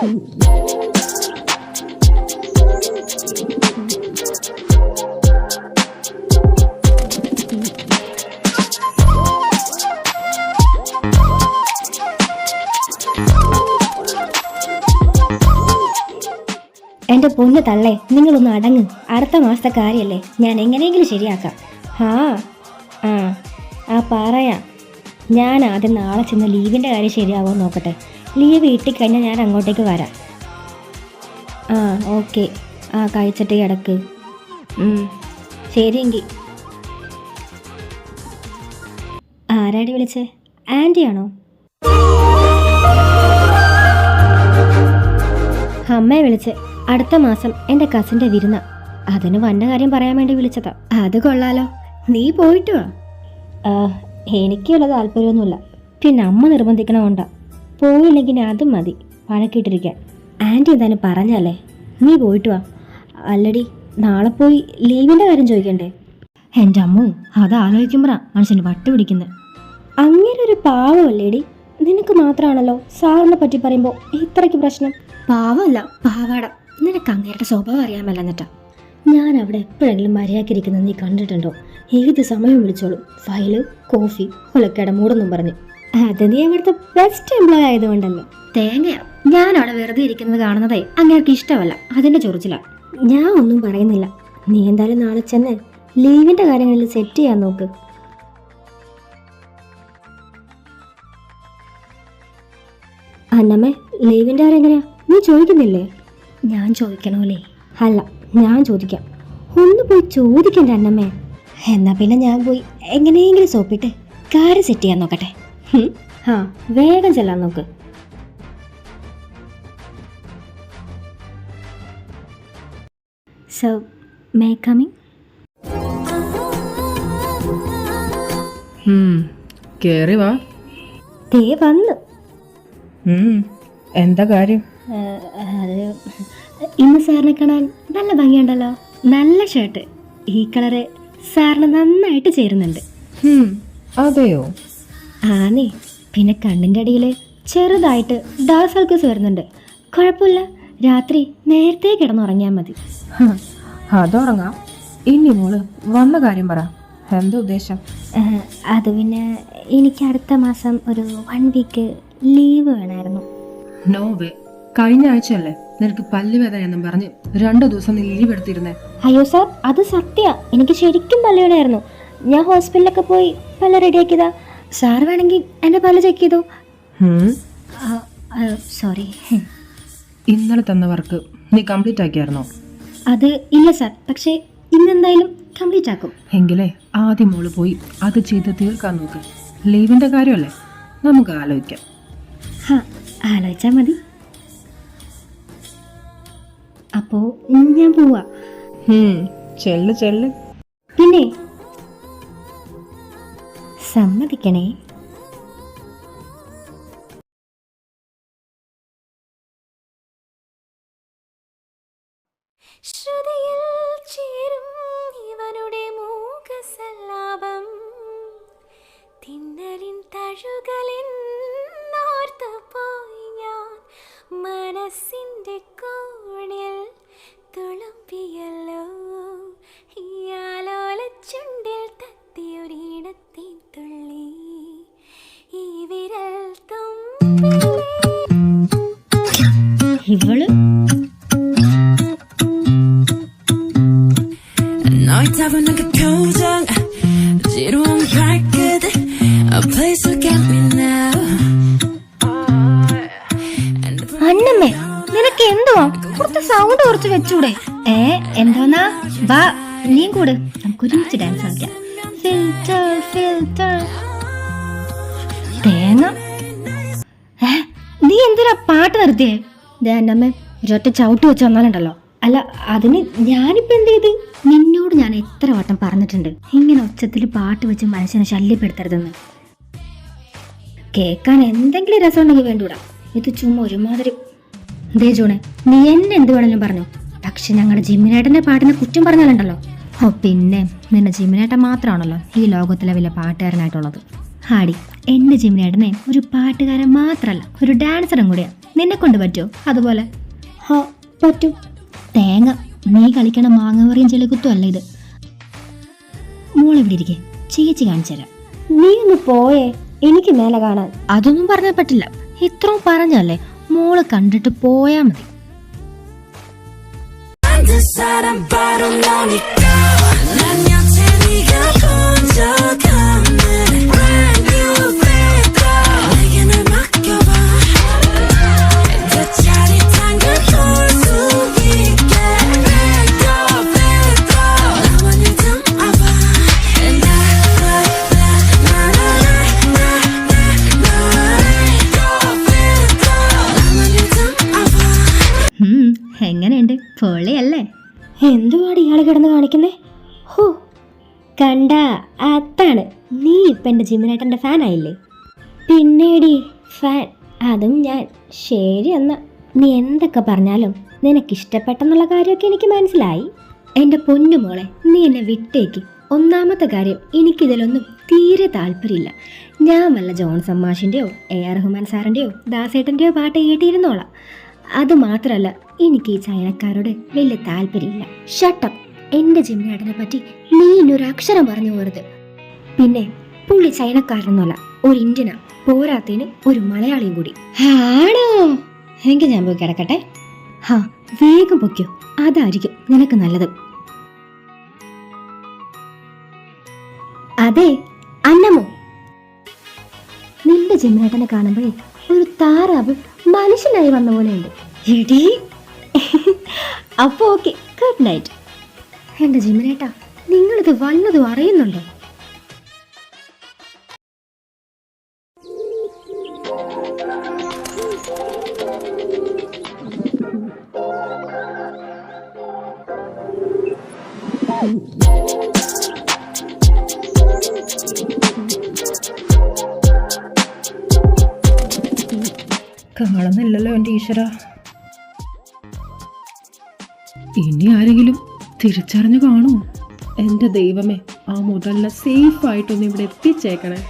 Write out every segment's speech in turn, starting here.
എൻ്റെ പൊന്ന് തള്ളേ, നിങ്ങളൊന്ന് അടങ്ങ്. അടുത്ത മാസത്തെ കാര്യമല്ലേ, ഞാൻ എങ്ങനെയെങ്കിലും ശരിയാക്കാം. പറയാം. ഞാൻ ആദ്യം നാളെ ചെന്ന് ലീവിൻ്റെ കാര്യം ശരിയാവുമോ നോക്കട്ടെ. ലീവ് കിട്ടിക്കഴിഞ്ഞാൽ ഞാൻ അങ്ങോട്ടേക്ക് വരാം. ഓക്കെ. കഴിച്ചിട്ട് കിടക്ക്. ശരിയെങ്കിൽ. ആരാടി വിളിച്ചേ? ആൻറ്റിയാണോ? അമ്മയെ വിളിച്ച്. അടുത്ത മാസം എൻ്റെ കസിൻ്റെ വിരുന്ന. അതിന് വന്ന കാര്യം പറയാൻ വേണ്ടി വിളിച്ചതാ. അത് കൊള്ളാലോ. നീ പോയിട്ട് വാ. എനിക്കുള്ള താല്പര്യമൊന്നുമില്ല. പിന്നെ അമ്മ നിർബന്ധിക്കണമുണ്ടാ. പോയില്ലെങ്കിൽ അതും മതി വഴക്കിട്ടിരിക്കാൻ. ആൻറ്റി എന്തായാലും പറഞ്ഞല്ലേ, നീ പോയിട്ട് വാ. അല്ലടി, നാളെ പോയി ലീവിൻ്റെ കാര്യം ചോദിക്കണ്ടേ? എൻ്റെ അമ്മോ, അത് ആലോചിക്കുമ്പോഴാ മനുഷ്യന് വട്ട് പിടിക്കുന്നത്. അങ്ങനെ ഒരു പാവമല്ലേടി? നിനക്ക് മാത്രമാണല്ലോ സാറിനെ പറ്റി പറയുമ്പോൾ ഇത്രയ്ക്ക് പ്രശ്നം. പാവമല്ല, പാവാട. നിനക്ക് അങ്ങേരുടെ സ്വഭാവം അറിയാമല്ല. എന്നിട്ടാ ഞാൻ അവിടെ എപ്പോഴെങ്കിലും മര്യാദക്കിരിക്കുന്നത് നീ കണ്ടിട്ടുണ്ടോ? ഏത് സമയം വിളിച്ചോളും. ഫയല്, കോഫി, ഒലക്കട മൂടൊന്നും പറഞ്ഞു. അത് നീ അവിടുത്തെ ബെസ്റ്റ് എംപ്ലോയി ആയതുകൊണ്ടല്ലോ. തേങ്ങയാ. ഞാൻ അവിടെ വെറുതെ ഇരിക്കുന്നത് കാണുന്നതേ അങ്ങേർക്ക് ഇഷ്ടമല്ല. അതിൻ്റെ ചൊറിച്ചില. ഞാൻ ഒന്നും പറയുന്നില്ല. നീ എന്തായാലും നാളെ ചെന്ന് ലീവിൻ്റെ കാര്യങ്ങളിൽ സെറ്റ് ചെയ്യാൻ നോക്ക്. അന്നമ്മേ, ലീവിൻ്റെ കാര്യം എങ്ങനെയാ? നീ ചോദിക്കുന്നില്ലേ? ഞാൻ ചോദിക്കണോലേ? അല്ല, ഞാൻ ചോദിക്കാം. ഒന്ന് പോയി ചോദിക്കണ്ടേ അന്നമ്മേ? എന്നാ പിന്നെ ഞാൻ പോയി എങ്ങനെയെങ്കിലും സോപ്പിട്ട് കാര്യം സെറ്റ് ചെയ്യാൻ നോക്കട്ടെ. വേഗം ചെല്ലാൻ നോക്ക്. So may coming? കേറി വാ. ദേ വന്നു. എന്താ കാര്യം? അത് ഇന്ന് സാറിനെ കാണാൻ നല്ല ഭംഗിയുണ്ടല്ലോ. നല്ല ഷർട്ട്. ഈ കളറ് സാറിന് നന്നായിട്ട് ചേരുന്നുണ്ട്. അതെയോ? ആന്നേ. പിന്നെ കണ്ണിൻ്റെ അടിയിൽ ചെറുതായിട്ട് ഡാർക്ക് സർക്കിൾസ് വരുന്നുണ്ട്. കുഴപ്പമില്ല, രാത്രി നേരത്തെ കിടന്നുറങ്ങിയാൽ മതി. അതുറങ്ങാം. ഇനി മോള് വന്ന കാര്യം പറ. എന്താ ഉദ്ദേശം? അത് പിന്നെ എനിക്ക് അടുത്ത മാസം ഒരു 1 വീക്ക് ലീവ് വേണമായിരുന്നു. No way. കഴിഞ്ഞ ആഴ്ചയല്ലേ നിനക്ക് പല്ലുവേദന എന്നും പറഞ്ഞ് 2 ദിവസം നീ ലീവ് എടുത്തിരുന്നേ. അയ്യോ സാർ, അത് സത്യ. എനിക്ക് ശരിക്കും പല്ലുവേദനയായിരുന്നു. ഞാൻ ഹോസ്പിറ്റലിലൊക്കെ പോയി പല്ല് റെഡിയാക്കിയതാ. സാർ വേണമെങ്കിൽ എൻ്റെ പല്ല് ചെക്ക് ചെയ്തു. സോറി. ഇന്നലെ തന്ന വർക്ക് നീ കംപ്ലീറ്റ് ആക്കിയായിരുന്നോ? അത് ഇല്ല സാർ, പക്ഷേ ഇന്നെന്തായാലും കംപ്ലീറ്റ് ആക്കും. എങ്കിലേ ആദ്യം മോള് പോയി അത് ചെയ്ത് തീർക്കാൻ നോക്ക്. ലീവിന്റെ കാര്യമല്ലേ, നമുക്ക് ആലോചിക്കാം. ആലോചിച്ചാ മതി. അപ്പോ ഞാൻ പോവാ. ചെല്ല് ചെല്ല്. പിന്നെ സമ്മതിക്കണേ. ശ്രുതിയിൽ ചേരും ഇവനുടെ മൂകസല്ലാപം, തിന്നലിൻ തഴുകളിൻ ഓർത്തു പോയി ഞാൻ. മനസ്സിൻ്റെ കോണിൽ തുളുമ്പിയല്ലോ ഈ ആലോലച്ചുണ്ടിൽ തത്തിയൊരിടത്തിൻ തുള്ളി. ഈ വിരൽ തുമ്പിലെ ഇവള് 너의 타고난 그 표정 지루한 발끝 A place to get me now. അന്നമ്മേ, നിനക്ക് എന്തുവാ? കുറച്ച് സൗണ്ട് കുറച്ച് വെച്ചൂടെ? എന്തോന്നാ? വാ, നീയും കൂട്, നമുക്ക് ഒരുമിച്ച് ഡാൻസ് കളിക്കാം. Filter filter. തേങ്ങ, നീ എന്തിനാ പാട്ട് നിർത്തിയേ? അന്നമ്മേ, ഒരൊറ്റ ചവിട്ട് വെച്ച് വന്നാലുണ്ടല്ലോ. അല്ല, അതിന് ഞാനിപ്പോൾ എന്ത് ചെയ്ത്? നിന്നോട് ഞാൻ എത്ര വട്ടം പറഞ്ഞിട്ടുണ്ട് ഇങ്ങനെ ഒച്ചത്തിൽ പാട്ട് വെച്ച് മനുഷ്യനെ ശല്യപ്പെടുത്തരുതെന്ന്. കേൾക്കാൻ എന്തെങ്കിലും രസം ഉണ്ടെങ്കിൽ വേണ്ടൂടാ. ഇത് ചുമ്മാ ഒരുമാതിരി. ദേ ജോണെ, നീ എന്നെ എന്ത് വേണമെങ്കിലും പറഞ്ഞു, പക്ഷെ ഞങ്ങളുടെ ജിമ്മിനേട്ടൻ്റെ പാട്ടിനെ കുറ്റം പറഞ്ഞാലുണ്ടല്ലോ. പിന്നെ നിന്റെ ജിമ്മിനേട്ടൻ മാത്രമാണല്ലോ ഈ ലോകത്തിലെ വലിയ പാട്ടുകാരനായിട്ടുള്ളത്. ഹാടി, എൻ്റെ ജിമ്മിനേട്ടനെ ഒരു പാട്ടുകാരൻ മാത്രമല്ല, ഒരു ഡാൻസറും കൂടിയാണ്. നിന്നെ കൊണ്ട് പറ്റുമോ അതുപോലെ? ഹാ പറ്റും. തേങ്ങ, നീ കളിക്കണ മാങ്ങവറിയും ചെളിക്കുത്തും അല്ല ഇത്. മോളെവിടെ ഇരിക്കേ, ചേച്ചി കാണിച്ചു തരാം. നീ ഒന്ന് പോയേ, എനിക്ക് മേലെ കാണാൻ. അതൊന്നും പറഞ്ഞാൽ പറ്റില്ല, ഇത്രയും പറഞ്ഞല്ലേ. മോള് കണ്ടിട്ട് പോയാ മതി. എങ്ങനെയുണ്ട്? പൊളിയല്ലേ? എന്തുവാണ് ഇയാള് കിടന്ന് കാണിക്കുന്നേ? ഹോ, കണ്ട അതാണ് നീ ഇപ്പം എൻ്റെ ജിമിനേട്ടൻ്റെ ഫാനായില്ലേ? പിന്നേടി ഫാൻ, അതും ഞാൻ. ശരി എന്നാ, നീ എന്തൊക്കെ പറഞ്ഞാലും നിനക്കിഷ്ടപ്പെട്ടെന്നുള്ള കാര്യമൊക്കെ എനിക്ക് മനസ്സിലായി. എൻ്റെ പൊന്നു മോളെ, നീ എന്നെ വിട്ടേക്ക്. ഒന്നാമത്തെ കാര്യം, എനിക്കിതിലൊന്നും തീരെ താല്പര്യമില്ല. ഞാൻ വല്ല ജോൺസൺ മാഷിൻ്റെയോ AR റഹ്മാൻ സാറിൻ്റെയോ ദാസേട്ടൻ്റെയോ പാട്ട് കേട്ടിരുന്നോളാം. അതുമാത്രമല്ല, എനിക്ക് ഈ ചൈനക്കാരോട് വലിയ താല്പര്യമില്ല. ഷട്ടപ്പ്. എൻ്റെ ജിമിനേട്ടനെ പറ്റി നീ ഇന്നൊരു അക്ഷരം പറഞ്ഞു പോരുത്. പിന്നെ പുള്ളി ചൈനക്കാരനൊന്നുമല്ല, ഒരു ഇന്ത്യനാ. പോരാത്തതിന് ഒരു മലയാളിയും കൂടി. ആണോ? എങ്കിൽ ഞാൻ പോയി കിടക്കട്ടെ. ഹാ, വേഗം പൊയ്ക്കോ, അതായിരിക്കും നിനക്ക് നല്ലത്. അതെ അന്നമോ, നിന്റെ ജിമിനേട്ടനെ കാണുമ്പോഴേ ഒരു താറാവ് മനുഷ്യനായി വന്ന പോലെയുണ്ട്. എടീ അപ്പോൾ ഓക്കെ, ഗുഡ് നൈറ്റ്. എൻ്റെ ജിമിനേട്ടാ, നിങ്ങളിത് വല്ലതും അറിയുന്നുണ്ടോ? കാണുന്നില്ലല്ലോ എൻ്റെ ഈശ്വര. ഇനി ആരെങ്കിലും തിരിച്ചറിഞ്ഞു കാണുമോ? എൻ്റെ ദൈവമേ, ആ മുതലിനെ സേഫായിട്ടൊന്ന് ഇവിടെ എത്തിച്ചേക്കണേ.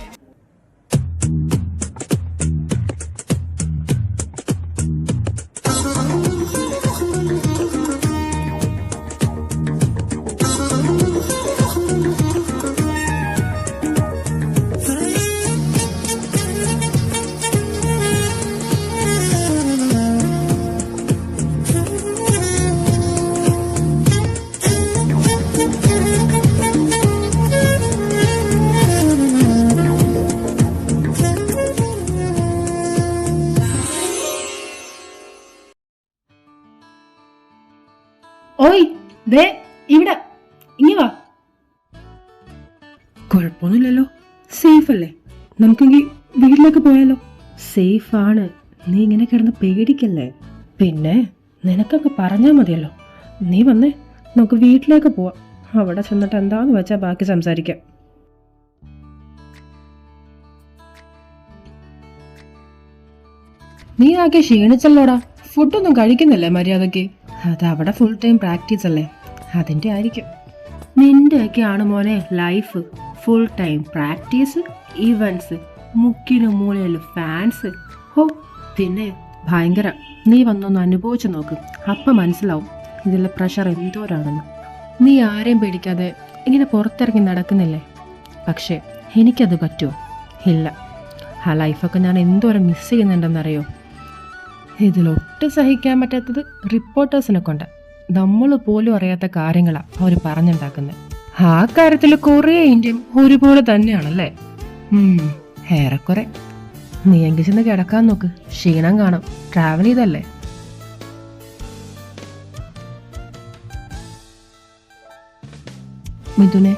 ഓയ്, ദേ ഇവിടെ, ഇങ്ങ വാ. കുഴപ്പമൊന്നുമില്ലല്ലോ, സേഫ് അല്ലേ? നമുക്കെങ്കിൽ വീട്ടിലേക്ക് പോയാലോ? സേഫാണ്, നീ ഇങ്ങനെ കിടന്ന് പേടിക്കല്ലേ. പിന്നെ നിനക്കൊക്കെ പറഞ്ഞാൽ മതിയല്ലോ. നീ വന്നേ, നമുക്ക് വീട്ടിലേക്ക് പോവാം. അവിടെ ചെന്നിട്ട് എന്താന്ന് വെച്ചാൽ ബാക്കി സംസാരിക്കാം. നീ ആകെ ക്ഷീണിച്ചല്ലോടാ, ഫുഡൊന്നും കഴിക്കുന്നില്ലേ മര്യാദയ്ക്ക്? അതവിടെ ഫുൾ ടൈം പ്രാക്ടീസ് അല്ലേ, അതിൻ്റെ ആയിരിക്കും. നിൻ്റെയൊക്കെയാണ് മോനെ life. Full time practice, events, മുക്കിനും മൂലയിലും ഫാൻസ്. ഹോ, പിന്നെ ഭയങ്കര. നീ വന്നൊന്ന് അനുഭവിച്ച് നോക്ക്, അപ്പം മനസ്സിലാവും ഇതിലെ പ്രഷർ എന്തോരാണെന്ന്. നീ ആരെയും പേടിക്കാതെ ഇങ്ങനെ പുറത്തിറങ്ങി നടക്കുന്നില്ലേ? പക്ഷേ എനിക്കത് പറ്റുമോ? ഇല്ല. ആ ലൈഫൊക്കെ ഞാൻ എന്തോരം മിസ് ചെയ്യുന്നുണ്ടെന്നറിയോ? ഇതിലൊട്ടും സഹിക്കാൻ പറ്റാത്തത് റിപ്പോർട്ടേഴ്സിനെ കൊണ്ട്. നമ്മൾ പോലും അറിയാത്ത കാര്യങ്ങളാണ് അവർ പറഞ്ഞുണ്ടാക്കുന്നത്. ആ കാര്യത്തിൽ കുറേ ഇന്ത്യയും ഒരുപോലെ തന്നെയാണല്ലേ? ഏറെക്കുറെ. നീ എങ്കിൽ ചെന്ന് കിടക്കാൻ നോക്ക്, ക്ഷീണം കാണും, ട്രാവൽ ചെയ്തല്ലേ. മിഥുനെ,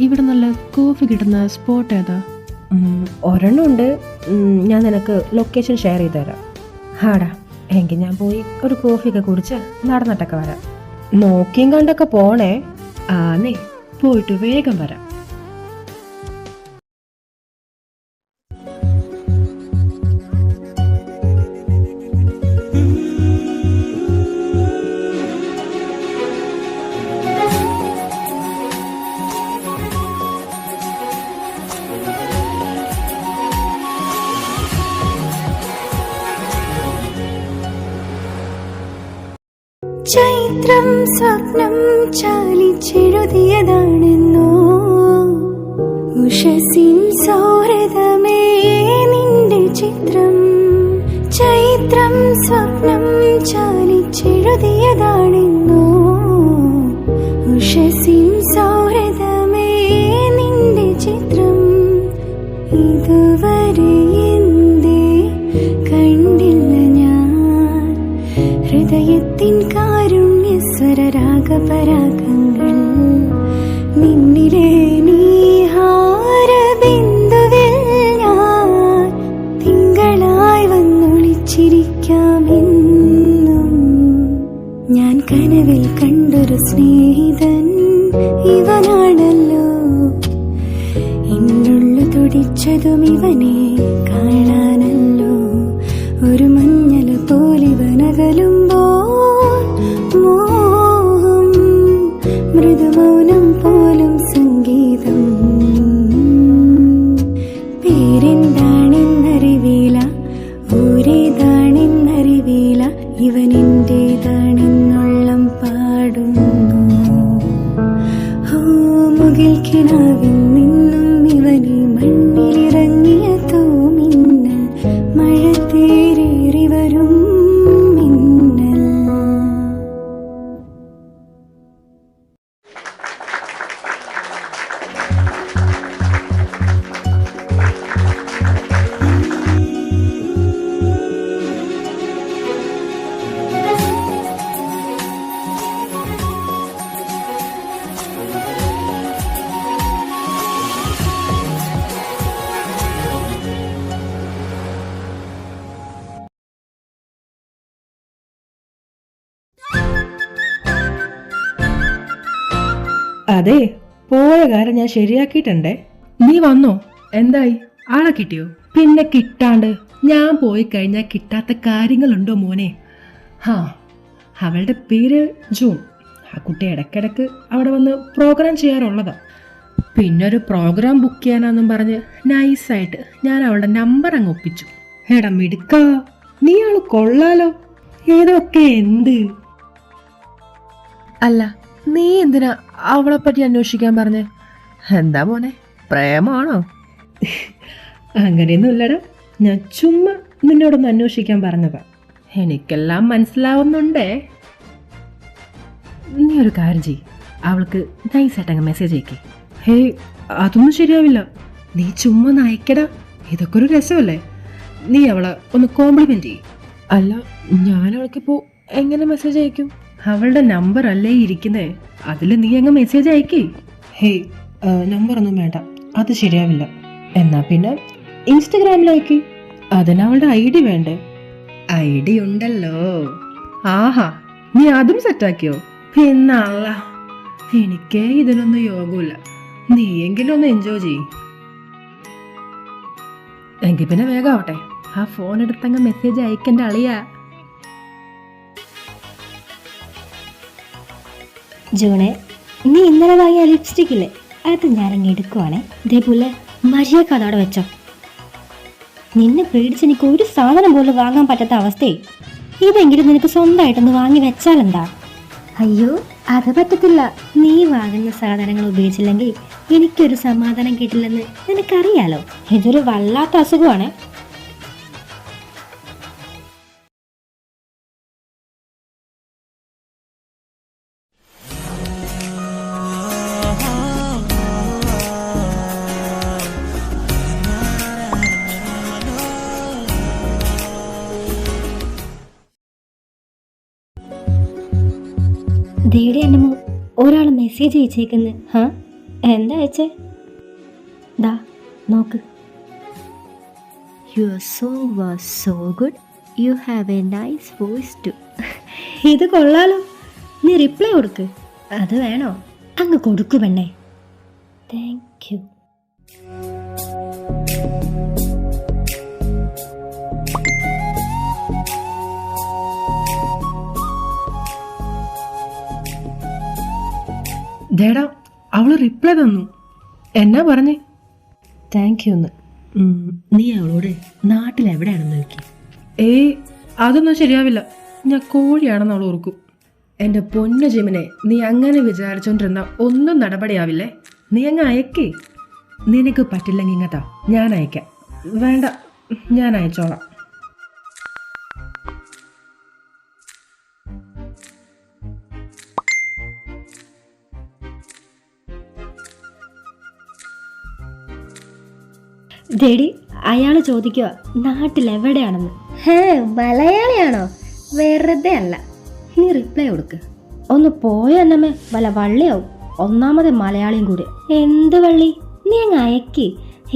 ഇവിടെ നല്ല കോഫി കിട്ടുന്ന സ്പോട്ട് ഏതാ? ഒരെണ്ണം ഉണ്ട്, ഞാൻ നിനക്ക് ലൊക്കേഷൻ ഷെയർ ചെയ്ത് തരാം. ആടാ, എങ്കിൽ ഞാൻ പോയി ഒരു കോഫിയൊക്കെ കുടിച്ച് നടന്നിട്ടൊക്കെ വരാം. നോക്കിയും കണ്ടൊക്കെ പോണേ. ആന്നേ, പോയിട്ട് വേഗം വരാം. ചൈത്രം സ്വപ്നം ചാലിച്ചെഴുതിയതാണെന്നോ ഉഷസിൻ സൗഹൃദമേ നിന്റെ ചിത്രം ചൈത്രം സ്വപ്നം ചാലിച്ചെഴുതിയതാണെന്നോ ഉഷസിൻ സൗഹൃദമേ നിന്റെ ചിത്രം ഇതുവരെ എന്തേ കണ്ടില്ല ഞാൻ ഹൃദയത്തിൻ കാരുണ്യസ്വര രാഗപരാഗങ്ങൾ നിന്നിലെ നീഹാരബിന്ദുവിൽ ഞാൻ തിങ്കളായി വന്നൊളിച്ചിരിക്കാമെന്നും ഞാൻ കനവിൽ കണ്ടൊരു സ്നേഹിതൻ ഇവനാണല്ലോ എന്നുള്ളു തുടിച്ചതും ഇവനെ കാണാനല്ലോ ഒരു മഞ്ഞൾ പോലിവനകലുമ്പോൾ മോഹം മൃദുമൗനം പോലും സംഗീതം പേരെന്താണെന്നറിവീല ഊരേതാണെന്നറിവീല ഇവനെന്റേതാണെന്നൊള്ളം പാടുന്നു ഓ മുകിൽ കിനാവിൽ നിന്നും ഇവനെ മണ്ണിലിറങ്ങിയ തൂമിന്നൽ മഴ തേരേറി വരും മിന്നൽ. അതെ, പോയ കാര്യം ഞാൻ ശരിയാക്കിയിട്ടുണ്ടേ. നീ വന്നോ? എന്തായി? ആളെ കിട്ടിയോ? പിന്നെ കിട്ടാണ്ട് ഞാൻ പോയി കഴിഞ്ഞാൽ കിട്ടാത്ത കാര്യങ്ങളുണ്ടോ മോനെ? ഹാ, അവളുടെ പേര് ജൂൺ. ആ കുട്ടി ഇടയ്ക്കിടയ്ക്ക് അവിടെ വന്ന് പ്രോഗ്രാം ചെയ്യാറുള്ളതാ. പിന്നെ ഒരു പ്രോഗ്രാം ബുക്ക് ചെയ്യാനാന്നും പറഞ്ഞ് നൈസായിട്ട് ഞാൻ അവളുടെ നമ്പർ അങ്ങ് ഒപ്പിച്ചു. എടാ മിടുക്കാ, നീ ആള് കൊള്ളാലോ. ഇതൊക്കെ എന്ത്? അല്ല, നീ എന്തിനാ അവളെ പറ്റി അന്വേഷിക്കാൻ പറഞ്ഞേ? എന്താ മോനെ, പ്രേമാണോ? അങ്ങനെയൊന്നും ഇല്ലടാ, ഞാൻ ചുമ്മാ നിന്നോടൊന്ന് അന്വേഷിക്കാൻ പറഞ്ഞതാ. എനിക്കെല്ലാം മനസ്സിലാവുന്നുണ്ടേ. നീ ഒരു കാര്യം ചെയ്യ്, അവൾക്ക് നൈസായിട്ട് അങ്ങ് മെസ്സേജ് അയക്കേ. ഹേയ്, അതൊന്നും ശരിയാവില്ല. നീ ചുമ്മാ നയിക്കടാ, ഇതൊക്കെ ഒരു രസമല്ലേ. നീ അവളെ ഒന്ന് കോംപ്ലിമെന്റ് ചെയ്യ്. അല്ല, ഞാൻ അവൾക്കിപ്പോ എങ്ങനെ മെസ്സേജ് അയക്കും? അവളുടെ നമ്പർ അല്ലേ ഇരിക്കുന്നേ, അതിൽ നീ അങ്ങ് മെസ്സേജ് അയക്കേ. ഹേയ്, നമ്പറൊന്നും വേണ്ട, അത് ശരിയാവില്ല. എന്നാ പിന്നെ ഇൻസ്റ്റഗ്രാമിലേക്ക്. അതിനവളുടെ ID വേണ്ടേ? ID ഉണ്ടല്ലോ. ആഹാ, നീ അതും സെറ്റാക്കിയോ? പിന്നല്ല, എനിക്ക് ഇതിനൊന്നും യോഗമില്ല. നീയെങ്കിലും ഒന്ന് എൻജോയ് ചെയ്യ്. എങ്കിൽ പിന്നെ വേഗാവട്ടെ, ആ ഫോൺ എടുത്തങ്ങ് മെസ്സേജ് അയക്കണ്ട അളിയാ. ജൂണെ, നീ ഇന്നലെ വാങ്ങിയ ലിപ്സ്റ്റിക് ഇല്ലേ, അത് ഞാനങ്ങ് എടുക്കുവാണേ. ഇതേപോലെ മര്യാദ അതവിടെ വെച്ചോ. നിന്നെ പേടിച്ച് എനിക്ക് ഒരു സാധനം പോലും വാങ്ങാൻ പറ്റാത്ത അവസ്ഥയെ. ഇതെങ്കിലും നിനക്ക് സ്വന്തമായിട്ടൊന്ന് വാങ്ങി വെച്ചാലെന്താ? അയ്യോ, അത് പറ്റത്തില്ല. നീ വാങ്ങുന്ന സാധനങ്ങൾ ഉപയോഗിച്ചില്ലെങ്കിൽ എനിക്കൊരു സമാധാനം കിട്ടില്ലെന്ന് നിനക്കറിയാലോ. ഇതൊരു വല്ലാത്ത അസുഖമാണേ. ദേടി എന്നമോ ഒരാൾ മെസ്സേജ് അയച്ചേക്കുന്നു. ഹാ, എന്താ അയച്ചേ? ദാ നോക്ക്. Your song was so good, you have a nice voice too. ഇത് കൊള്ളാലോ, നീ റിപ്ലൈ കൊടുക്ക്. അത് വേണോ? അങ്ങ് കൊടുക്കു പെണ്ണേ. Thank you. ദേടാ, അവള് റിപ്ലൈ തന്നു. എന്നാ പറഞ്ഞേ? താങ്ക് യു എന്ന്. നീ അവളോട് നാട്ടിലെവിടെയാണെന്ന് നോക്കി. അതൊന്നും ശരിയാവില്ല, ഞാൻ കോഴിയാണെന്ന് അവൾ ഓർക്കും. എൻ്റെ പൊന്നു ജിമിനെ, നീ അങ്ങനെ വിചാരിച്ചോണ്ടിരുന്ന ഒന്നും നടപടിയാവില്ലേ. നീ അങ്ങ് അയക്കേ. നിനക്ക് പറ്റില്ലെങ്കിൽ ഇങ്ങത്താ, ഞാൻ അയക്കാം. വേണ്ട, ഞാൻ അയച്ചോളാം. ഡേഡി, അയാൾ ചോദിക്കുക നാട്ടിലെവിടെയാണെന്ന്. മലയാളിയാണോ? വെറുതെ അല്ല. നീ റിപ്ലൈ കൊടുക്ക്. ഒന്ന് പോയോ അന്നമ്മേ, വല്ല വള്ളിയാവും. ഒന്നാമത് മലയാളിയും കൂടി. എന്ത് വള്ളി? നീ അങ്ങ് അയക്കി.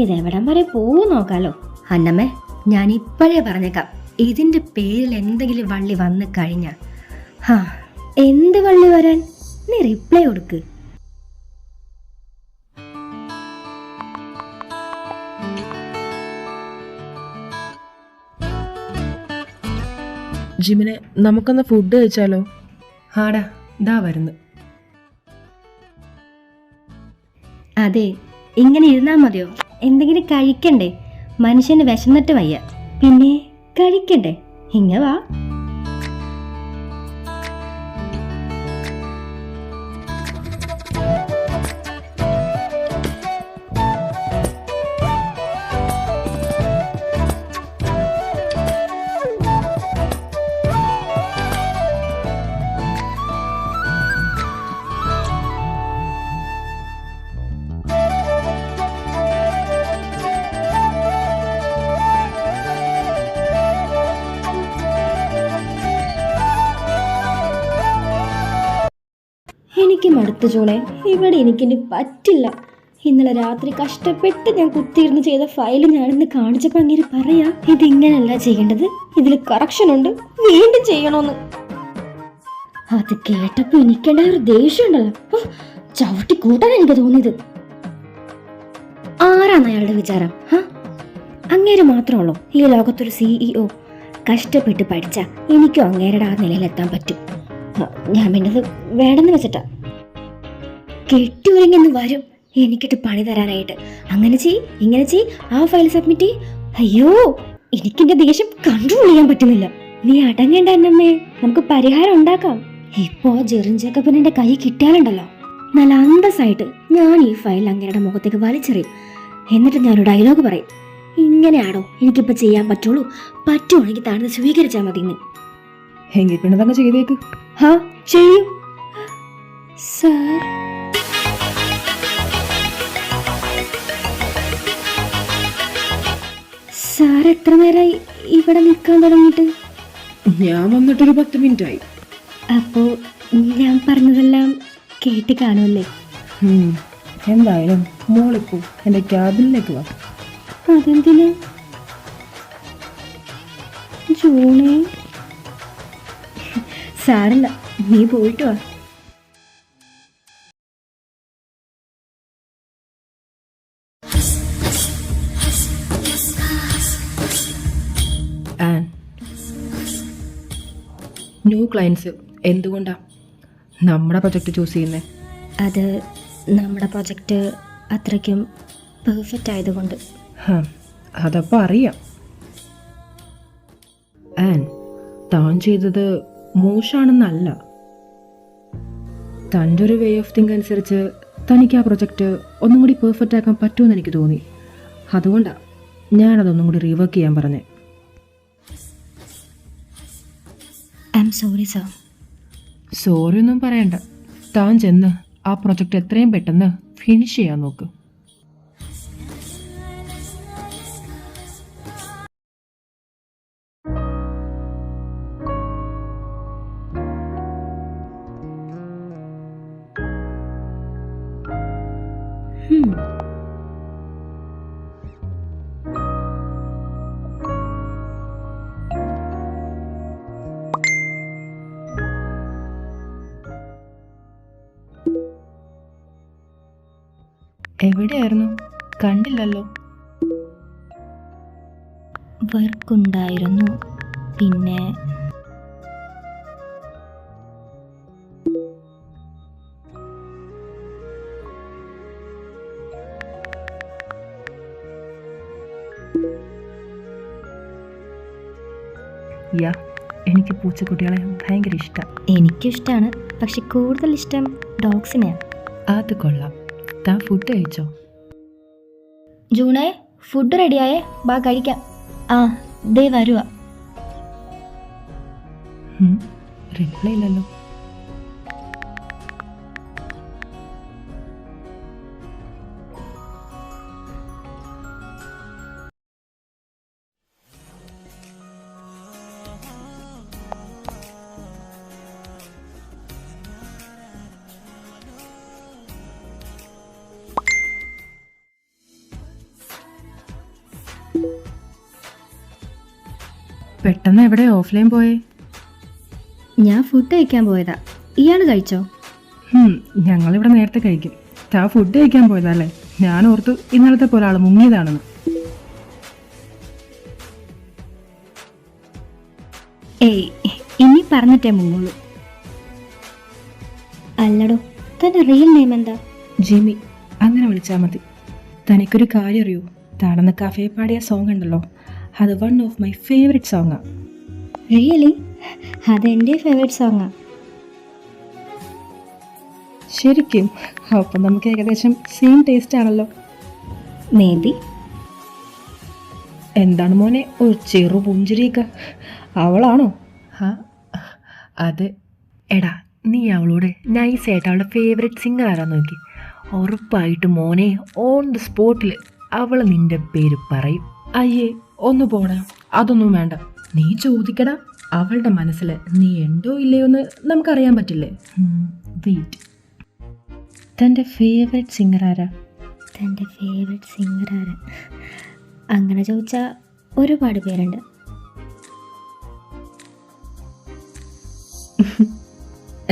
ഇതെവിടം വരെ പോവും നോക്കാലോ. അന്നമ്മേ, ഞാൻ ഇപ്പോഴേ പറഞ്ഞേക്കാം, ഇതിന്റെ പേരിൽ എന്തെങ്കിലും വള്ളി വന്നു കഴിഞ്ഞാ എന്ത് വള്ളി വരാൻ? നീ റിപ്ലൈ കൊടുക്ക്. ജിമിനെ, നമുക്കൊന്ന് ഫുഡ് കഴിച്ചാലോ? ആടാ, ഇതാ വരുന്നു. അതെ, ഇങ്ങനെ ഇരുന്നാ മതിയോ? എന്തെങ്കിലും കഴിക്കണ്ടേ? മനുഷ്യന് വിശന്നിട്ട് വയ്യ, പിന്നെ കഴിക്കണ്ടേ? ഇങ്ങ വാ. എനിക്ക് മടുത്തു ജോളെ, ഇവിടെ എനിക്കിനി പറ്റില്ല. ഇന്നലെ രാത്രി കഷ്ടപ്പെട്ട് ഞാൻ കുത്തിയിരുന്ന് ചെയ്ത ഫയൽ ഞാനിന്ന് കാണിച്ചപ്പോൾ അങ്ങനെ പറയാ, ഇതിങ്ങനല്ല ചെയ്യേണ്ടത്, ഇതിൽ കറക്ഷൻ ഉണ്ട്, വീണ്ടും ചെയ്യണോന്ന്. അത് കേട്ടപ്പോ എനിക്കുണ്ടായ ഒരു ദേഷ്യം ഉണ്ടല്ലോ, ചവിട്ടി കൂട്ടാൻ എനിക്ക് തോന്നിയത്. ആരാണ് അയാളുടെ വിചാരം? അങ്ങേര് മാത്രമുള്ളൂ ഈ ലോകത്തൊരു CEO? കഷ്ടപ്പെട്ട് പഠിച്ച എനിക്കും അങ്ങേരുടെ ആ നിലയിലെത്താൻ പറ്റും. ഞാൻ പിന്നത് വേണമെന്ന് വെച്ചിട്ടാ. കെട്ടിയൊരുങ്ങി വരും എനിക്കിട്ട് പണി തരാനായിട്ട്. അങ്ങനെ ചെയ്, ഇങ്ങനെ ചെയ്, ആ ഫയൽ സബ്മിറ്റ് ചെയ്. അയ്യോ, എനിക്കെന്റെ ദേഷ്യം കൺട്രോൾ ചെയ്യാൻ പറ്റുന്നില്ല. നീ അടങ്ങേണ്ട അന്നമ്മേ, നമുക്ക് പരിഹാരം ഉണ്ടാക്കാം. ഇപ്പോ ജെറിൻ ജേക്കബിനെ കൈ കിട്ടിയാലുണ്ടല്ലോ, നല്ല അന്തസ്സായിട്ട് ഞാൻ ഈ ഫയൽ അങ്ങേരുടെ മുഖത്തേക്ക് വലിച്ചെറിയും. എന്നിട്ട് ഞാനൊരു ഡയലോഗ് പറയും, ഇങ്ങനെയാണോ എനിക്കിപ്പോ ചെയ്യാൻ പറ്റുള്ളൂ, പറ്റുവാണെങ്കിൽ താഴ്ന്ന് സ്വീകരിച്ചാൽ മതി. എങ്കിൽ പിന്നെ തന്നെ ചെയ്തേക്ക്. ചെയ്യൂ സാർ. സാർ എത്ര നേരമായി ഇവിടെ നിൽക്കാൻ തുടങ്ങിയിട്ട്? ഞാൻ വന്നിട്ടൊരു 10 മിനിറ്റായി. അപ്പോ ഞാൻ പറഞ്ഞതെല്ലാം കേട്ട് കാണുമല്ലേ? എന്തായാലും മോളിപ്പോ എൻ്റെ ക്യാബിനിലേക്ക് വാ. അതെന്തിനാ ജൂണേ? സാരല്ല, നീ പോയിട്ട് വാ. ന്യൂ ക്ലയൻസ് എന്തുകൊണ്ടാ നമ്മുടെ പ്രൊജക്റ്റ് ചൂസ് ചെയ്യുന്നത്? അത് നമ്മുടെ പ്രൊജക്റ്റ് അത്രയ്ക്കും പെർഫെക്റ്റ് ആയതുകൊണ്ട്. അതപ്പോൾ അറിയാം. താൻ ചെയ്തത് മോശമാണെന്നല്ല, തൻ്റെ ഒരു വേ ഓഫ് തിങ്ക് അനുസരിച്ച് തനിക്ക് ആ പ്രൊജക്റ്റ് ഒന്നും കൂടി പെർഫെക്റ്റ് ആക്കാൻ പറ്റുമെന്ന് എനിക്ക് തോന്നി. അതുകൊണ്ടാണ് ഞാനതൊന്നും കൂടി റീവർക്ക് ചെയ്യാൻ പറഞ്ഞത്. I am sorry sir. Sorry ഒന്നും പറയണ്ട. താൻ ചെന്ന് ആ പ്രൊജക്റ്റ് എത്രയും പെട്ടെന്ന് ഫിനിഷ് ചെയ്യാൻ നോക്ക്. എവിടെയായിരുന്നു? കണ്ടില്ലല്ലോ. വർക്കുണ്ടായിരുന്നു, പിന്നെ എനിക്ക് പൂച്ചക്കുട്ടികളെ ഭയങ്കര ഇഷ്ടമാണ്. എനിക്കും ഇഷ്ടമാണ്, പക്ഷെ കൂടുതൽ ഇഷ്ടം ഡോഗ്സിനെയാണ്. അത് കൊള്ളാം. താൻ ഫുഡ് കഴിച്ചോ? ജൂണേ, ഫുഡ് റെഡിയായേ, ബാ കഴിക്കാം. ആ, ദേ വരുക. റിപ്ലൈ ഇല്ലല്ലോ. പെട്ടെന്ന് എവിടെ ഓഫ്ലൈൻ പോയേ? ഞാൻ ഫുഡ് കഴിക്കാൻ പോയതാ. ഇയാൾ കഴിച്ചോ? ഞങ്ങളിവിടെ നേരത്തെ കഴിക്കും. താ ഫുഡ് കഴിക്കാൻ പോയതല്ലേ? ഞാൻ ഓർത്തു ഇന്നലത്തെ പോലെ ആൾ മുങ്ങിയതാണെന്ന്. ഏയ്, ഇനി പറഞ്ഞിട്ടേ മുങ്ങുള്ളൂ. അല്ലടോ, തന്റെ റിയൽ നെയിം എന്താ? ജിമി, അങ്ങനെ വിളിച്ചാൽ മതി. തനിക്കൊരു കാര്യം അറിയൂ? താണെന്ന് കഫേ പാടിയ സോങ് ഉണ്ടല്ലോ, അത് വൺ ഓഫ് മൈ ഫേവറേറ്റ് സോങ്ങാണ്. റിയലി? അതെൻ്റെ ഫേവറേറ്റ് സോങ്ങാ. ശരിക്കും? അപ്പം നമുക്ക് ഏകദേശം സെയിം ടേസ്റ്റ് ആണല്ലോ. Maybe. എന്താണ് മോനെ ഒരു ചെറു പുഞ്ചിരിയൊക്കെ? അവളാണോ? അതെ. എടാ, നീ അവളോട് നൈസായിട്ട് അവളുടെ ഫേവറേറ്റ് സിംഗർ ആരാന്ന് നോക്കി. ഉറപ്പായിട്ട് മോനെ ഓൺ ദ സ്പോട്ടിൽ അവൾ നിന്റെ പേര് പറയും. അയ്യേ, ഒന്ന് പോടാ, അതൊന്നും വേണ്ട. നീ ചോദിക്കടാ, അവളുടെ മനസ്സിൽ നീ ഉണ്ടോ ഇല്ലയോ എന്ന് നമുക്കറിയാൻ പറ്റില്ലേ? വെയിറ്റ്, തൻ്റെ ഫേവറേറ്റ് സിംഗർ ആരാ? തൻ്റെ ഫേവറേറ്റ് സിംഗർ ആരാ? അങ്ങനെ ചോദിച്ചാൽ ഒരുപാട് പേരുണ്ട്.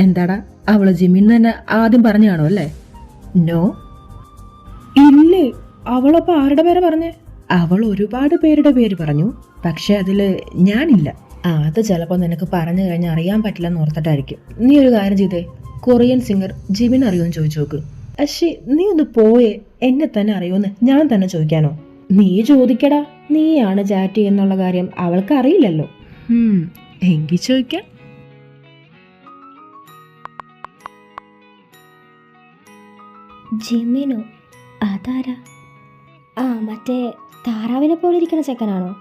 എന്താടാ, അവള് ജിമ്മിന്ന് തന്നെ ആദ്യം പറഞ്ഞു കാണും അല്ലേ? നോ, ഇല്ലേ. അവളപ്പോൾ ആരുടെ പേര് പറഞ്ഞേ? അവൾ ഒരുപാട് പേരുടെ പേര് പറഞ്ഞു, പക്ഷെ അതിൽ ഞാനില്ല. അത് ചിലപ്പോൾ നിനക്ക് പറഞ്ഞു കഴിഞ്ഞാൽ അറിയാൻ പറ്റില്ലെന്ന് ഓർത്തിട്ടായിരിക്കും. നീ ഒരു കാര്യം ചെയ്തേ, കൊറിയൻ സിംഗർ ജിമിൻ അറിയുമെന്ന് ചോദിച്ചു നോക്ക്. പക്ഷേ നീ ഒന്ന് പോയേ, എന്നെ തന്നെ അറിയുമെന്ന് ഞാൻ തന്നെ ചോദിക്കാനോ? നീ ചോദിക്കടാ, നീയാണ് ചാറ്റ് ചെയ്യുന്നുള്ള കാര്യം അവൾക്ക് അറിയില്ലല്ലോ. എങ്കിൽ ചോദിക്കാം. ജിമിനോ? അതാരാ? ആ, മറ്റേ താറാവിനെ പോലെ ഇരിക്കുന്ന ചെക്കനാണോ?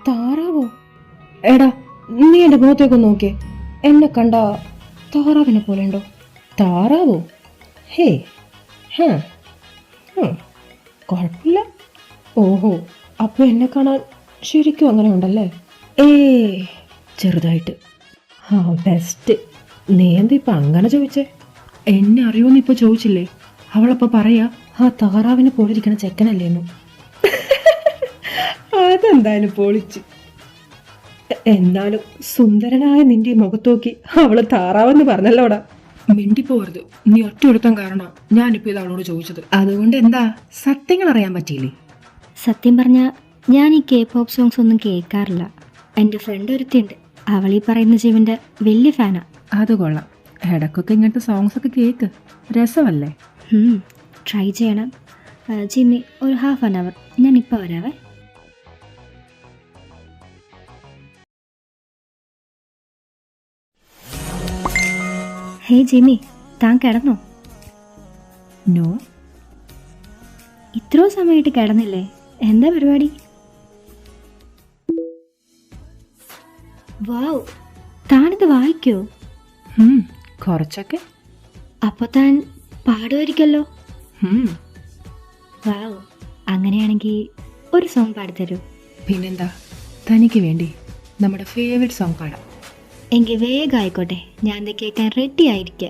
താറാവോ? എടാ, നീ എൻ്റെ മുഖത്തേക്കൊന്ന് നോക്കിയേ. എന്നെ കണ്ട താറാവിനെ പോലെ ഉണ്ടോ? താറാവോ? ഹേ, കുഴപ്പമില്ല. ഓഹോ, അപ്പോൾ എന്നെ കാണാൻ ശരിക്കും അങ്ങനെ ഉണ്ടല്ലേ? ചെറുതായിട്ട്. ബെസ്റ്റ്. നീ എന്താ ഇപ്പം അങ്ങനെ ചോദിച്ചേ? എന്നെ അറിയുമെന്ന് ഇപ്പോൾ ചോദിച്ചില്ലേ? അവളപ്പോൾ പറയാ ആ താറാവിനെ പോലിരിക്കണ ചെക്കനല്ലേന്നു. അതെന്തായാലും പൊളിച്ച്. എന്നാലും സുന്ദരനായ നിന്റെ മുഖത്തോക്കി അവള് താറാവെന്ന് പറഞ്ഞല്ലോടാ. മിണ്ടിപ്പോരുത്. നീ ഒറ്റ എടുത്താൻ കാരണം ഞാനിപ്പോൾ ഇത് അവളോട് ചോദിച്ചത്. അതുകൊണ്ട് എന്താ, സത്യങ്ങൾ അറിയാൻ പറ്റിയില്ലേ? സത്യം പറഞ്ഞാൽ ഞാൻ ഈ K-pop സോങ്സ് ഒന്നും കേൾക്കാറില്ല. എൻ്റെ ഫ്രണ്ട് ഒരുത്തിയുണ്ട്, അവൾ ഈ പറയുന്ന ജീവൻ്റെ വലിയ ഫാനാ. അത് കൊള്ളാം. ഇടയ്ക്കൊക്കെ ഇങ്ങനത്തെ സോങ്സ് ഒക്കെ കേൾക്ക്, രസമല്ലേ? ട്രൈ ചെയ്യണം. ജിമ്മി, ഒരു ഹാഫ് ആൻ അവർ, ഞാനിപ്പോൾ വരാവേ. ഹേ ജിമ്മി, താൻ കിടന്നോ? നോ. ഇത്രയും സമയമായിട്ട് കിടന്നില്ലേ? എന്താ പരിപാടി? വാവ്, താനിത് വായിക്കോ? കുറച്ചൊക്കെ. അപ്പോൾ താൻ പാടുമായിരിക്കല്ലോ. വാവ്, അങ്ങനെയാണെങ്കിൽ ഒരു സോങ് പാടിത്തരൂ. പിന്നെന്താ, തനിക്ക് വേണ്ടി നമ്മുടെ ഫേവറേറ്റ് സോങ് പാടാം. എങ്കിൽ വേഗം ആയിക്കോട്ടെ, ഞാൻ ഇത് കേൾക്കാൻ റെഡി ആയിരിക്കുക.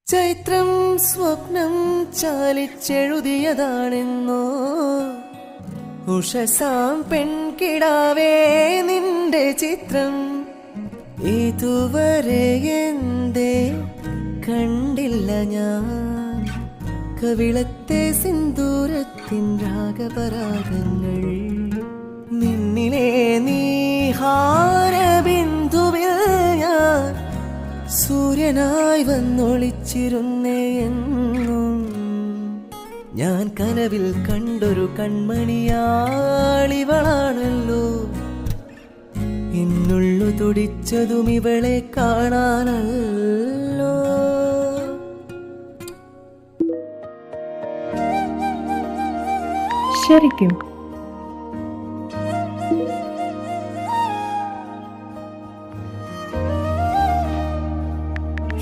ചൈത്രം സ്വപ്നം ചാലിച്ചെഴുതിയതാണെന്നോ ഉഷസാം പെൺകിടാവേ നിന്റെ ചിത്രം ഇതുവരെ എന്തേ കണ്ടില്ല ഞാൻ കവിളത്തെ സിന്ദൂരത്തിൻ രാഗപരാഗങ്ങൾ നിന്നിലെ നീഹാര ബിന്ദുവിൽ ഞാൻ തേനായി വന്നൊളിച്ചിരുന്നേ എന്നും ഞാൻ കനവിൽ കണ്ടൊരു കൺമണിയാളിവളാണല്ലോ എന്നുള്ളു തുടിച്ചതും ഇവളെ കാണാനല്ലോ ശരിക്കും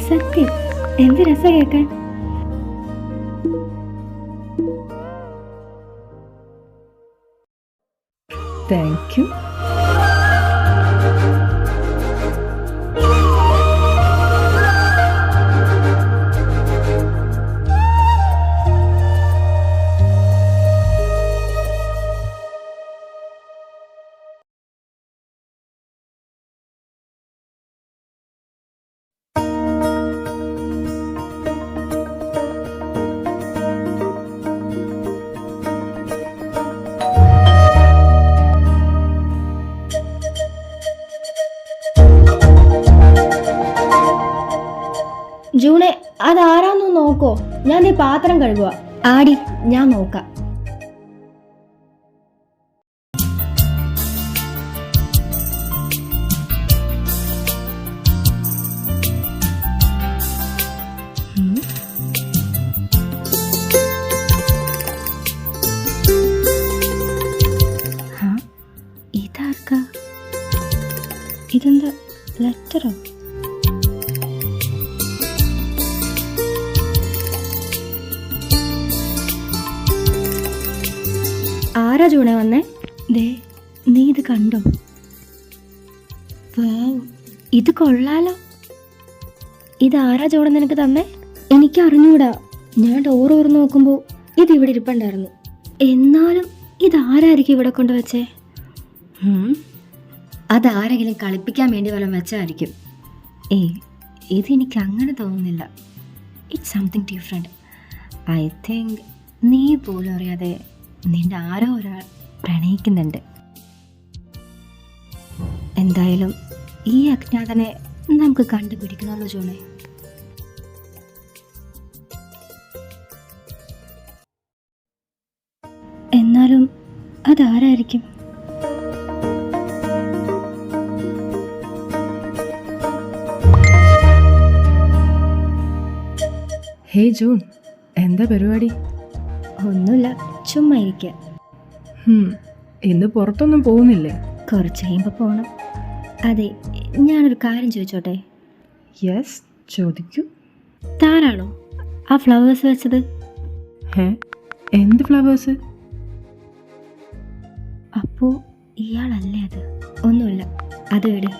സത്യം എന്ത് രസം കേൾക്കാൻ. Thank you. ജൂണെ അതാരാന്ന് നോക്കോ, ഞാൻ ഈ പാത്രം കഴുകുക. ആടി ഞാൻ നോക്കാം. ഇതാർക്കാ? ഇതെന്താ ലെറ്ററോ? ആരാ ജൂണെ വന്നേ? ദേ നീ ഇത് കണ്ടോ? വാവ്, ഇത് കൊള്ളാലോ. ഇതാരാ ജൂണെ നിനക്ക് തന്നേ? എനിക്ക് അറിഞ്ഞൂടാ. ഞാൻ ഡോർ ഓർന്ന് നോക്കുമ്പോൾ ഇതിവിടെ ഇരിപ്പുണ്ടായിരുന്നു. എന്നാലും ഇതാരായിരിക്കും ഇവിടെ കൊണ്ടുവച്ചേ? അതാരെങ്കിലും കളിപ്പിക്കാൻ വേണ്ടി വല്ലതും വെച്ചായിരിക്കും. ഇതെനിക്ക് അങ്ങനെ തോന്നുന്നില്ല. It's something different. I think നീ പോലും അറിയാതെ നിന്റെ ആരോ ഒരാൾ പ്രണയിക്കുന്നുണ്ട്. എന്തായാലും ഈ അജ്ഞാതനെ നമുക്ക് കണ്ടുപിടിക്കണമല്ലോ ജോണെ. എന്നാലും അതാരായിരിക്കും? ഹേ ജൂൺ, എന്താ പരിപാടി? ഒന്നുമില്ല, ചുമ്മാ ഇരിക്കുക. ഇന്ന് പുറത്തൊന്നും പോകുന്നില്ലേ? കുറച്ച് കഴിയുമ്പോൾ പോകണം. അതെ, ഞാനൊരു കാര്യം ചോദിച്ചോട്ടെ? യെസ്, ചോദിക്കൂ. താനാണോ ആ ഫ്ലവേഴ്സ് വെച്ചത്? എന്ത് ഫ്ലവേഴ്സ്? അപ്പോൾ ഇയാളല്ലേ അത്? ഒന്നുമില്ല, അത് വിട്.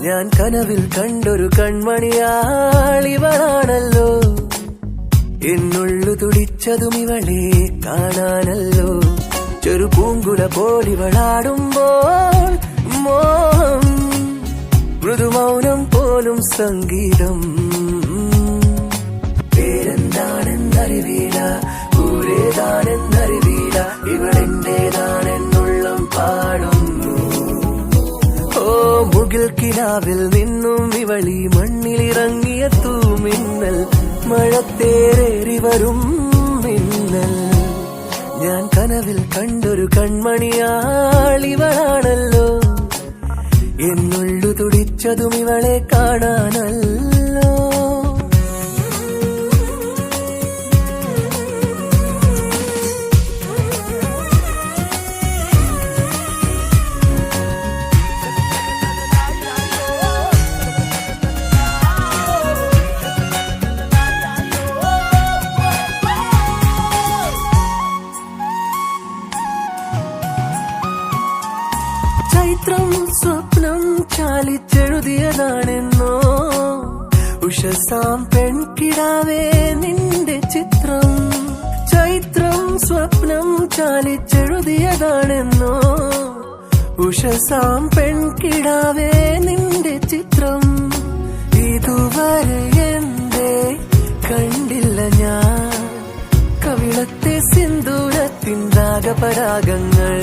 ഞാൻ കനവിൽ കണ്ടൊരു കൺമണിയാളിവളാണല്ലോ എന്നുള്ളു തുടിച്ചതും ഇവളെ കാണാനല്ലോ ചെറു പൂങ്കുല പോലിവളാടുമ്പോൾ മോഹം മൃദുമൗനം പോലും സംഗീതം പേരെന്താണെന്നറിവീല ഊരേതാണെന്നറിവീല ഇവളെന്റേതാണെന്നുള്ളം പാടുന്നു ഓ മുകിൽ കിനാവിൽ നിന്നും ഇവളി മണ്ണിലിറങ്ങിയ തൂമിന്നൽ മഴത്തേറേറി വരും മിന്നൽ ഞാൻ കനവിൽ കണ്ടൊരു കൺമണിയാളിവളാണല്ലോ എന്നുള്ളു തുടിച്ചതും ഇവളെ കാണാനല്ലോ ചൈത്രം സ്വപ്നം ചാലിച്ചെഴുതിയതാണെന്നോ ഉഷസാം പെൺകിടാവേ നിന്റെ ചിത്രം ചൈത്രം സ്വപ്നം ചാലിച്ചെഴുതിയതാണെന്നോ ഉഷസാം പെൺകിടാവേ നിന്റെ ചിത്രം ഇതുവരെ എന്തേ കണ്ടില്ല ഞാൻ കവിളത്തെ സിന്ദൂരത്തിൻ രാഗപരാഗങ്ങൾ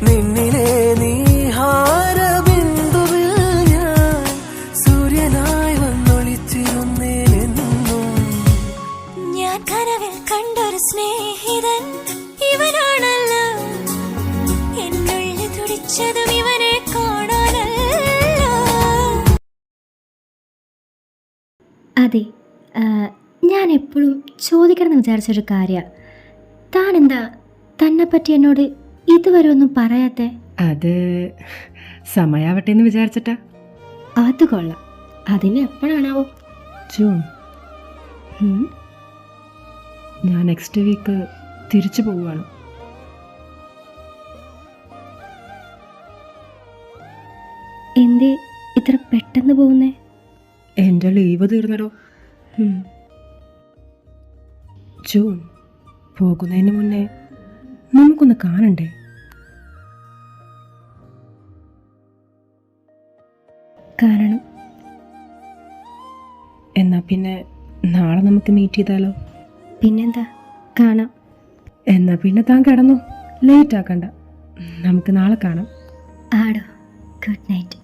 നിന്നിലെ നീഹാരബിന്ദുവിൽ ഞാൻ സൂര്യനായി വന്നൊളിച്ചിരുന്നേനെന്നും ഞാൻ കനവിൽ കണ്ടൊരു സ്നേഹിതൻ ഇവനാണല്ലോ എന്നുള്ളിൽ തുടിച്ചതും ഇവനെ കാണാനല്ലോ. അതെ, ഞാൻ എപ്പോഴും ചോദിക്കണമെന്ന് വിചാരിച്ചൊരു കാര്യമാണ്. താൻ എന്താ തന്നെപ്പറ്റി എന്നോട് ഇതുവരെ ഒന്നും പറയാത്തെ? അത് സമയാവട്ടെ എന്ന് വിചാരിച്ചിട്ടാ. അത് കൊള്ളാം. അതിന് എപ്പോഴാണാവോ? ജൂൺ, ഉം. ഞാൻ നെക്സ്റ്റ് വീക്ക് തിരിച്ചു പോവുകയാണ്. എന്തേ ഇത്ര പെട്ടെന്ന് പോകുന്നേ? എൻ്റെ ലീവ് തീർന്നടോ. ജൂൺ, പോകുന്നതിന് മുന്നേ നമുക്കൊന്ന് കാണണ്ടേ? കാരണം എന്നാ പിന്നെ നാളെ നമുക്ക് മീറ്റ് ചെയ്താലോ? പിന്നെന്താ, കാണാം. എന്നാ പിന്നെ താൻ കിടന്നു, ലേറ്റ് ആക്കണ്ട. നമുക്ക് നാളെ കാണാം. ആടോ, ഗുഡ് നൈറ്റ്.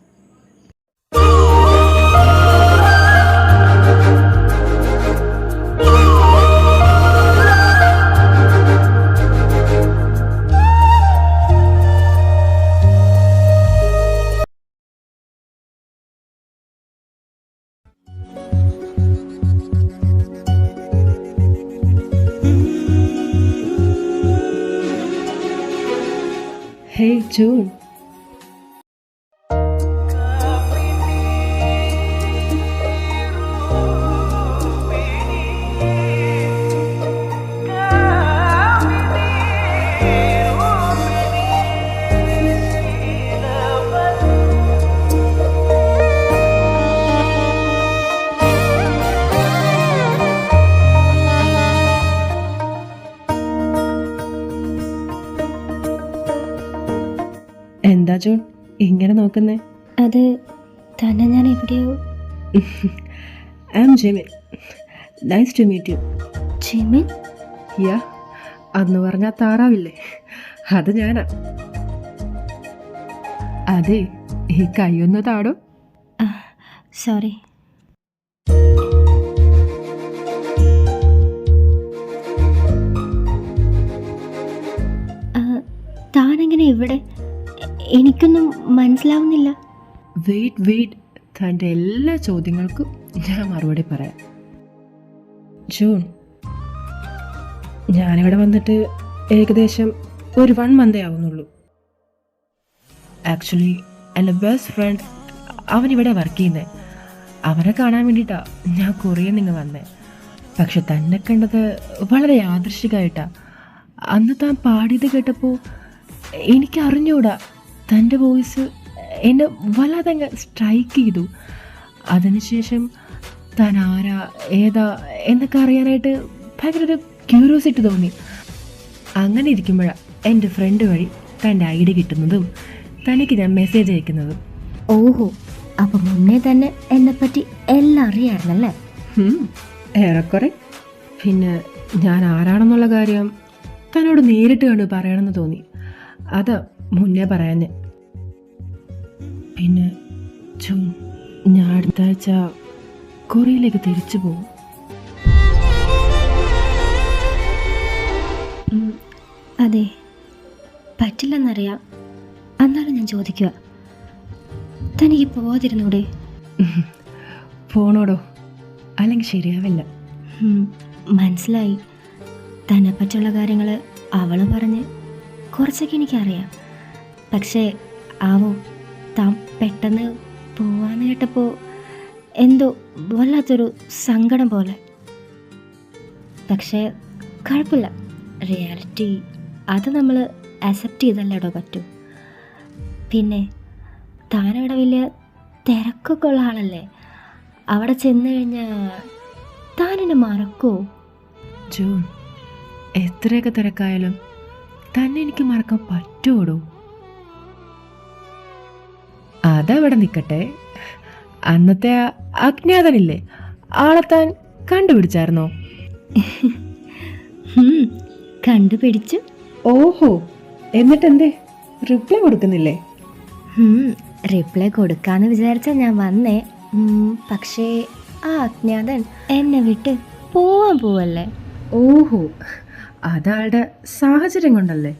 ഹേയ് ജൂൺ, എന്താ ജൂൺ ഇങ്ങനെ നോക്കുന്നേ? അത് തന്നെ ഞാൻ എവിടെയോ. I am Jimin, nice to meet you. Jimin? Yeah, അന്ന് പറഞ്ഞാൽ താറാവില്ലേ, അത് ഞാനാ. അതെ, ഈ കൈയൊന്ന് താടോ. സോറി. താനെങ്ങനെ ഇവിടെ? എനിക്കൊന്നും മനസ്സിലാവുന്നില്ല. വെയിറ്റ്, തൻ്റെ എല്ലാ ചോദ്യങ്ങൾക്കും ഞാൻ മറുപടി പറയാം. ജൂൺ, ഞാനിവിടെ വന്നിട്ട് ഏകദേശം ഒരു 1 മന്തേ ആവുന്നുള്ളൂ. ആക്ച്വലി എൻ്റെ ബെസ്റ്റ് ഫ്രണ്ട് അവനിവിടെ വർക്ക് ചെയ്യുന്നത്. അവനെ കാണാൻ വേണ്ടിയിട്ടാണ് ഞാൻ കുറേ നിങ്ങൾ വന്നേ. പക്ഷെ തന്നെ കണ്ടത് വളരെ യാദൃശികമായിട്ടാണ്. അന്ന് താൻ പാടിയത് കേട്ടപ്പോൾ എനിക്ക് അറിഞ്ഞൂടാ, തൻ്റെ വോയിസ് എന്നെ വല്ലാതെ അങ്ങ് സ്ട്രൈക്ക് ചെയ്തു. അതിനുശേഷം താൻ ആരാ ഏതാ എന്നൊക്കെ അറിയാനായിട്ട് ഭയങ്കര ഒരു ക്യൂരിയോസിറ്റി തോന്നി. അങ്ങനെ ഇരിക്കുമ്പോഴാണ് എൻ്റെ ഫ്രണ്ട് വഴി തൻ്റെ ഐഡി കിട്ടുന്നതും തനിക്ക് ഞാൻ മെസ്സേജ് അയക്കുന്നതും. ഓഹോ, അപ്പം മുന്നേ തന്നെ എന്നെപ്പറ്റി എല്ലാം അറിയാമായിരുന്നല്ലേ? ഏറെക്കുറെ. പിന്നെ ഞാൻ ആരാണെന്നുള്ള കാര്യം തന്നോട് നേരിട്ട് കണ്ട് പറയണമെന്ന് തോന്നി, അതാ മുന്നേ പറയാഞ്ഞ്. പിന്നെ ജൂൺ, ഞാൻ അടുത്ത ആഴ്ച കൊറിയയിലേക്ക് തിരിച്ചു പോകും. അതെ, പറ്റില്ലെന്നറിയാം. എന്നാലും ഞാൻ ചോദിക്കുക, തനിക്ക് പോവാതിരുന്നൂടെ? പോണോടോ, അല്ലെങ്കിൽ ശരിയാവില്ല. മനസ്സിലായി. തന്നെ പറ്റിയുള്ള കാര്യങ്ങൾ അവൾ പറഞ്ഞ് കുറച്ചൊക്കെ എനിക്കറിയാം. പക്ഷേ ആവോ, താൻ പെട്ടെന്ന് പോവാന്ന് കേട്ടപ്പോൾ എന്തോ വല്ലാത്തൊരു സങ്കടം പോലെ. പക്ഷേ കുഴപ്പമില്ല, റിയാലിറ്റി അത് നമ്മൾ അക്സെപ്റ്റ് ചെയ്തല്ലേടോ പറ്റൂ. പിന്നെ താനവിടെ വലിയ തിരക്കൊക്കെ ഉള്ള ആളല്ലേ, അവിടെ ചെന്ന് കഴിഞ്ഞാൽ താനെന്നെ മറക്കുമോ? ജൂൺ, എത്രയൊക്കെ തിരക്കായാലും തന്നെ എനിക്ക് മറക്കാൻ പറ്റുമോടോ? അതവിടെ നിൽക്കട്ടെ, അന്നത്തെ ആ അജ്ഞാതനില്ലേ, ആളെ താൻ കണ്ടുപിടിച്ചായിരുന്നോ? കണ്ടുപിടിച്ചു. ഓഹോ, എന്നിട്ടെന്തേ റിപ്ലൈ കൊടുക്കുന്നില്ലേ? റിപ്ലൈ കൊടുക്കാന്ന് വിചാരിച്ച ഞാൻ വന്നേ. പക്ഷേ ആ അജ്ഞാതൻ എന്നെ വിട്ട് പോവല്ലേ. ഓഹോ, അതാളുടെ സാഹചര്യം കൊണ്ടല്ലേ,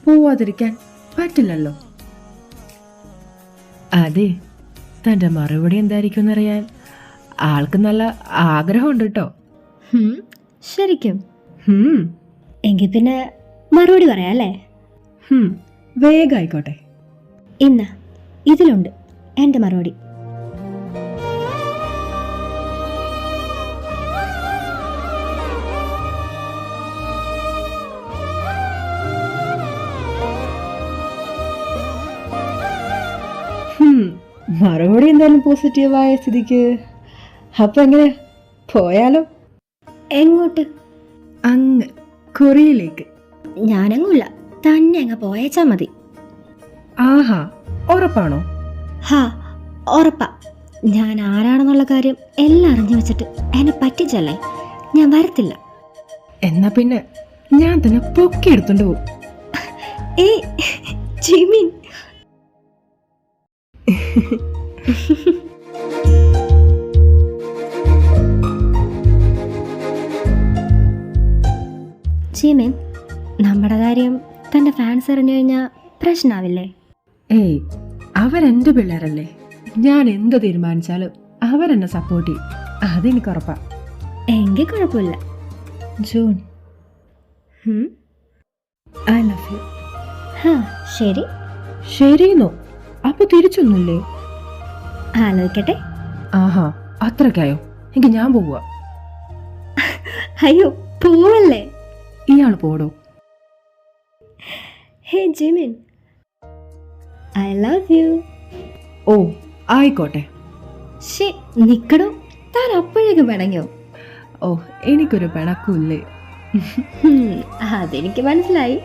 പോവാതിരിക്കാൻ പറ്റില്ലല്ലോ. അതെ, തൻ്റെ മറുപടി എന്തായിരിക്കും എന്നറിയാൻ ആൾക്ക് നല്ല ആഗ്രഹമുണ്ട് കേട്ടോ. ശരിക്കും? എങ്കിൽ പിന്നെ മറുപടി പറയാം അല്ലേ? വേഗം ആയിക്കോട്ടെ. ഇന്ന ഇതിലുണ്ട് എൻ്റെ മറുപടി. മറുപടി എന്തായാലും പോസിറ്റീവായ സ്ഥിതിക്ക് അപ്പൊ എങ്ങനെ പോയാലോ? എങ്ങോട്ട്? അങ്ങ് കൊറിയയിലേക്ക്. ഞാനങ്ങുമില്ല, തന്നെ അങ്ങ് പോയേച്ചാ മതി. ആഹാ, ഉറപ്പാണോ? ഹാ, ഉറപ്പാ. ഞാൻ ആരാണെന്നുള്ള കാര്യം എല്ലാം അറിഞ്ഞു വെച്ചിട്ട് എന്നെ പറ്റിച്ചല്ലേ, ഞാൻ വരത്തില്ല. എന്നാ പിന്നെ ഞാൻ തന്നെ പൊക്കിയെടുത്തോണ്ട് പോകും. ഏയ് ജിമിൻ. ജിമിൻ, നമ്മുടെ കാര്യം തൻ്റെ ഫാൻസ് അറിഞ്ഞു കഴിഞ്ഞാൽ പ്രശ്നമാവില്ലേ? ഏയ്, അവരെന്റെ പിള്ളേരല്ലേ, ഞാൻ എന്ത് തീരുമാനിച്ചാലും അവരെന്നെ സപ്പോർട്ട് ചെയ്യും, അതെനിക്ക് ഉറപ്പാ. എങ്കിൽ കുഴപ്പമില്ല. June, I love you. ഹാ, ശരി. ശരിയെന്നോ? അപ്പൊ തിരിച്ചൊന്നുമില്ലേ? ആലോചിക്കട്ടെ. ആഹാ, അത്രക്കായോ? എങ്കിൽ ഞാൻ പോവുക. അയ്യോ, പോവല്ലേ. ഇയാൾ പോടോ. ഹേ ജിമിൻ, ഐ ലവ് യു. ഓ, ആയിക്കോട്ടെ. നിക്കടോ, താൻ അപ്പോഴേക്കും പിണങ്ങിയോ? ഓ, എനിക്കൊരു പിണക്കൂല്ലേ. അതെനിക്ക് മനസ്സിലായി.